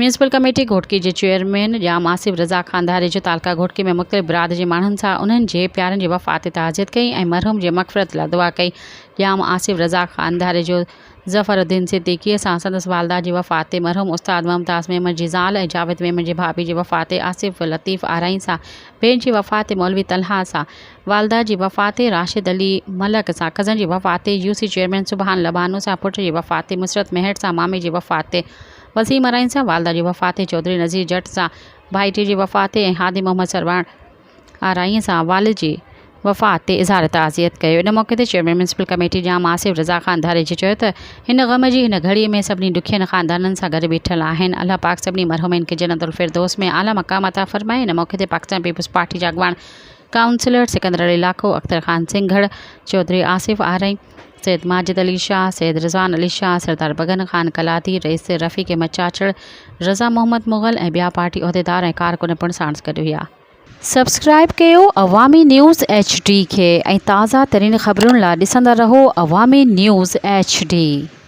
Municipal committee Ghotki के chairman जाम आसिफ रज़ा खानदारे जो तालका घोटकी में मुख़्तलिफ़ बिरादरी के माण्हुनि सां उन्हनि जे प्यारनि जी वफ़ात ते ताज़ियत कई ऐं मरहूम जे मग़फ़िरत लाइ दुआ कई। जाम आसिफ रज़ा खानदारे जो ज़फ़रुद्दीन सिद्दीक़ीअ सां संदसि वालदा जी वफ़ात ते मरहूम उस्ताद मुमताज़ मेमन जी ज़ाल ऐं जावेद मेमन जी भाभी जी वफ़ात ते आसिफ लतीफ़ आराई सां भेण जी वफ़ात ते मौलवी तलहा सां वालदा जी वफ़ात ते राशिद अली मलक सां कज़न जी वफ़ात ते यूसी चेयरमैन सुबहान लबानो सां पुट जी वफ़ात ते मुसरत मेहर सां मामी जी वफ़ात ते वसीम अराइन सां वालदा जी वफ़ात ते चौधरी नज़ीर जट सां भाईटी जी वफ़ात ते ऐं हादी मोहम्मद सरवाण आराईअ सां वालिद जी वफ़ात ते इज़हार ताज़ियत कयो। इन मौक़े ते चेयरमैन म्यूनसिपल कमेटी जाम आसिफ रज़ा खानदारे जी चयो त हिन ग़म जी हिन घड़ीअ में सभिनी ॾुखियनि ख़ानदाननि सां गॾु बीठल आहिनि। अल्लाह पाक सभिनी मरहूमनि खे जन्नतुल फिरदौस में आला मक़ाम अता फ़रमाए। इन मौक़े ते पाकिस्तान पीपल्स पार्टी जा अॻवान काउंसिलर सिकंदर अली लाखो, अख्तर ख़ान सिंघड़, चौधरी आसिफ आरई, सैयद माजिद अली शाह, सैयद रिज़वान अली शाह, सरदार बगन ख़ान कलाती, रईस रफ़ीक मचाचड़, रज़ा मोहम्मद मुग़ल ऐं ॿिया पार्टी उहिदेदार ऐं कारकुन पिणु साणुसि गॾु हुआ। सब्सक्राइब कयो अवामी न्यूज़ HD खे ऐं ताज़ा तरीन ख़बरुनि लाइ ॾिसंदा रहो अवामी न्यूज़ HD।